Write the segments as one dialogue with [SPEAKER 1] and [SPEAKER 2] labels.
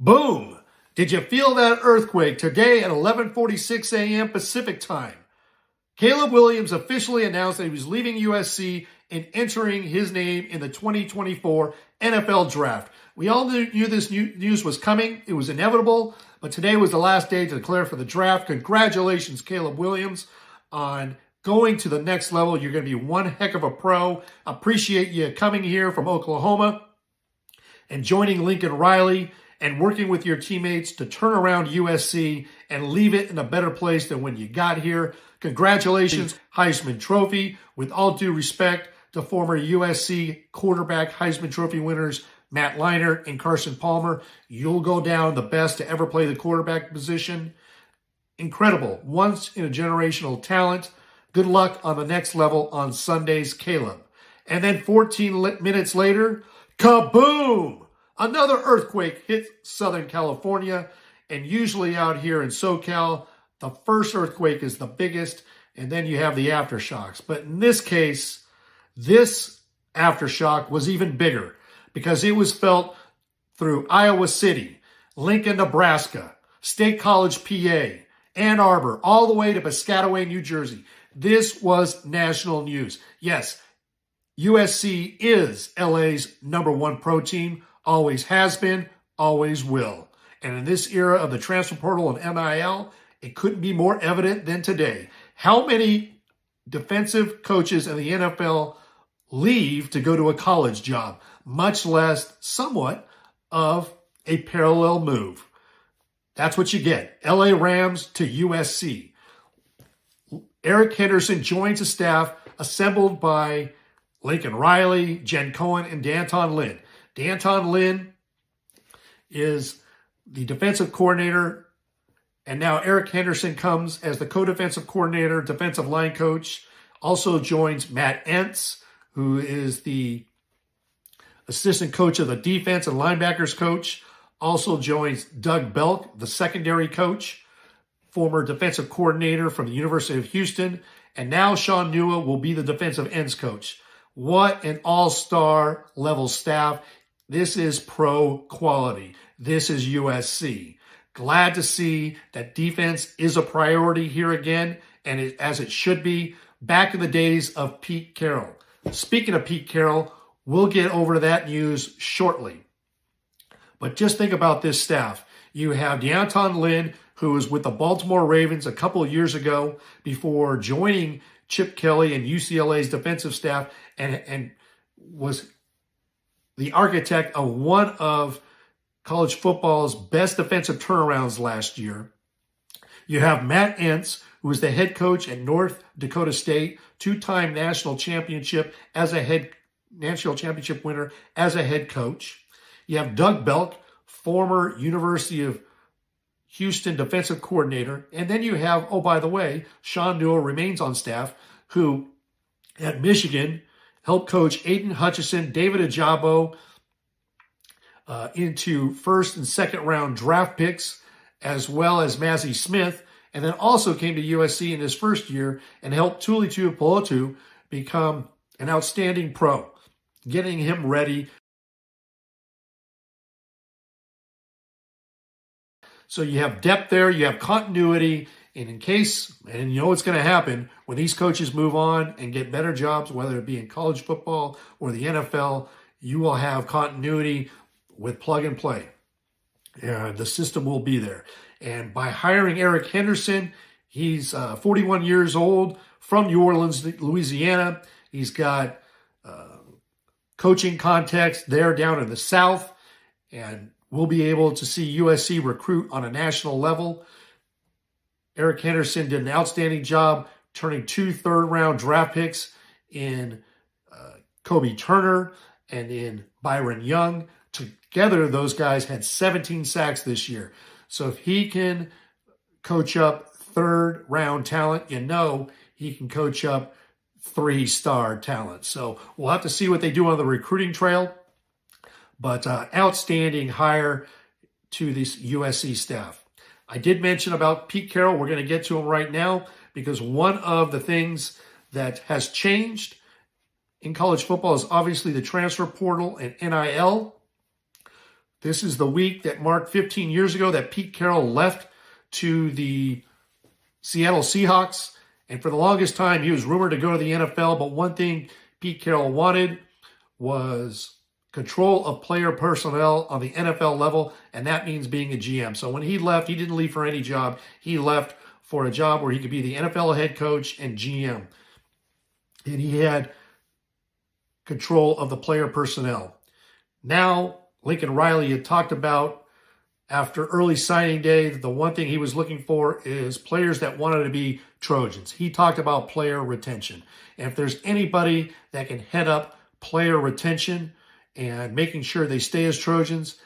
[SPEAKER 1] Boom! Did you feel that earthquake today at 11:46 a.m. Pacific time? Caleb Williams officially announced that he was leaving USC and entering his name in the 2024 NFL Draft. We all knew this news was coming. It was inevitable, but today was the last day to declare for the draft. Congratulations, Caleb Williams, on going to the next level. You're going to be one heck of a pro. Appreciate you coming here from Oklahoma and joining Lincoln Riley and working with your teammates to turn around USC and leave it in a better place than when you got here. Congratulations, Heisman Trophy. With all due respect to former USC quarterback Heisman Trophy winners Matt Leinart and Carson Palmer, you'll go down the best to ever play the quarterback position. Incredible. Once in a generational talent. Good luck on the next level on Sundays, Caleb. And then 14 minutes later, kaboom! Another earthquake hit Southern California, and usually out here in SoCal, the first earthquake is the biggest, and then you have the aftershocks. But in this case, this aftershock was even bigger because it was felt through Iowa City, Lincoln, Nebraska, State College, PA, Ann Arbor, all the way to Piscataway, New Jersey. This was national news. Yes, USC is LA's #1 pro team. Always has been, always will. And in this era of the transfer portal and NIL, it couldn't be more evident than today. How many defensive coaches in the NFL leave to go to a college job, much less somewhat of a parallel move? That's what you get. LA Rams to USC. Eric Henderson joins a staff assembled by Lincoln Riley, Jen Cohen, and D'Anton Lynn. D'Anton Lynn is the defensive coordinator, and now Eric Henderson comes as the co-defensive coordinator, defensive line coach. Also joins Matt Entz, who is the assistant coach of the defense and linebackers coach. Also joins Doug Belk, the secondary coach, former defensive coordinator from the University of Houston. And now Sean Nua will be the defensive ends coach. What an all-star level staff. This is pro quality. This is USC. Glad to see that defense is a priority here again, and as it should be, back in the days of Pete Carroll. Speaking of Pete Carroll, we'll get over to that news shortly. But just think about this staff. You have D'Anton Lynn, who was with the Baltimore Ravens a couple of years ago before joining Chip Kelly and UCLA's defensive staff, and was the architect of one of college football's best defensive turnarounds last year. You have Matt Entz, who was the head coach at North Dakota State, two-time national championship winner as a head coach. You have Doug Belk, former University of Houston defensive coordinator. And then you have, oh, by the way, Sean Nua remains on staff, who at Michigan helped coach Aiden Hutchinson, David Ajabo into first and second round draft picks, as well as Mazi Smith, and then also came to USC in his first year and helped Tuli Tuipulotu become an outstanding pro, getting him ready. So you have depth there, you have continuity, and in case, and you know what's going to happen, when these coaches move on and get better jobs, whether it be in college football or the NFL, you will have continuity with plug and play. The system will be there. And by hiring Eric Henderson, he's 41 years old, from New Orleans, Louisiana. He's got coaching context there down in the South, and we'll be able to see USC recruit on a national level. Eric Henderson did an outstanding job turning 2 third-round draft picks in Kobe Turner and in Byron Young. Together, those guys had 17 sacks this year. So if he can coach up third-round talent, you know he can coach up 3-star talent. So we'll have to see what they do on the recruiting trail. But outstanding hire to this USC staff. I did mention about Pete Carroll. We're going to get to him right now because one of the things that has changed in college football is obviously the transfer portal and NIL. This is the week that marked 15 years ago that Pete Carroll left to the Seattle Seahawks. And for the longest time, he was rumored to go to the NFL. But one thing Pete Carroll wanted was control of player personnel on the NFL level, and that means being a GM. So when he left, he didn't leave for any job. He left for a job where he could be the NFL head coach and GM. And he had control of the player personnel. Now, Lincoln Riley had talked about after early signing day, the one thing he was looking for is players that wanted to be Trojans. He talked about player retention. And if there's anybody that can head up player retention and making sure they stay as Trojans,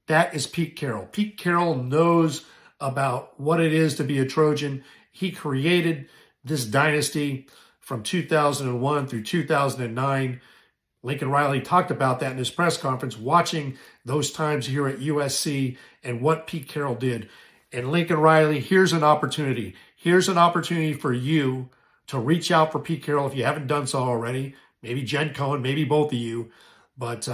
[SPEAKER 1] that is Pete Carroll. Pete Carroll knows about what it is to be a Trojan. He created this dynasty from 2001 through 2009. Lincoln Riley talked about that in his press conference, watching those times here at USC and what Pete Carroll did. And Lincoln Riley, here's an opportunity. Here's an opportunity for you to reach out for Pete Carroll if you haven't done so already. Maybe Jen Cohen, maybe both of you. But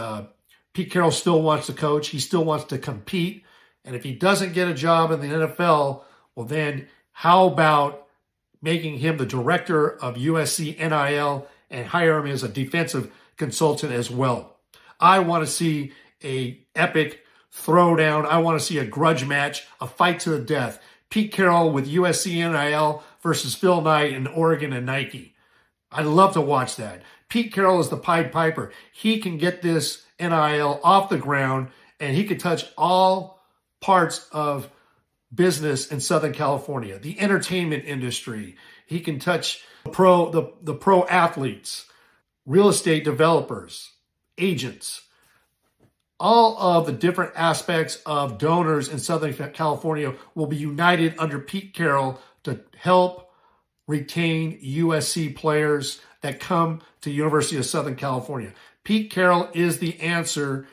[SPEAKER 1] Pete Carroll still wants to coach. He still wants to compete. And if he doesn't get a job in the NFL, well then how about making him the director of USC NIL and hire him as a defensive consultant as well? I want to see a epic throwdown. I want to see a grudge match, a fight to the death. Pete Carroll with USC NIL versus Phil Knight in Oregon and Nike. I'd love to watch that. Pete Carroll is the Pied Piper. He can get this NIL off the ground, and he can touch all parts of business in Southern California, the entertainment industry. He can touch the pro athletes, real estate developers, agents, all of the different aspects of donors in Southern California will be united under Pete Carroll to help retain USC players that come to University of Southern California. Pete Carroll is the answer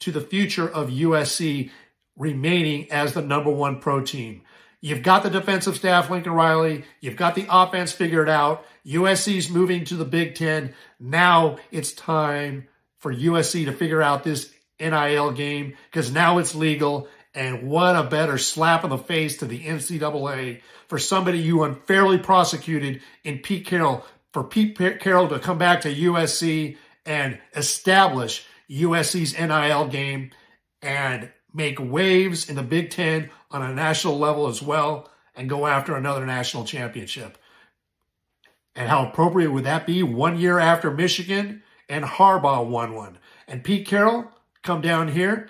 [SPEAKER 1] to the future of USC remaining as the #1 pro team. You've got the defensive staff, Lincoln Riley. You've got the offense figured out. USC's moving to the Big Ten. Now it's time for USC to figure out this NIL game because now it's legal. And what a better slap in the face to the NCAA for somebody you unfairly prosecuted in Pete Carroll, for Pete Carroll to come back to USC and establish USC's NIL game and make waves in the Big Ten on a national level as well and go after another national championship. And how appropriate would that be 1 year after Michigan and Harbaugh won one? And Pete Carroll, come down here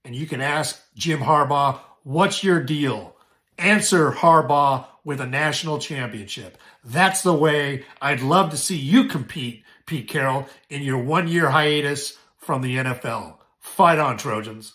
[SPEAKER 1] and you can ask Jim Harbaugh, what's your deal? Answer Harbaugh with a national championship. That's the way I'd love to see you compete, Pete Carroll, in your 1 year hiatus from the NFL. Fight on, Trojans.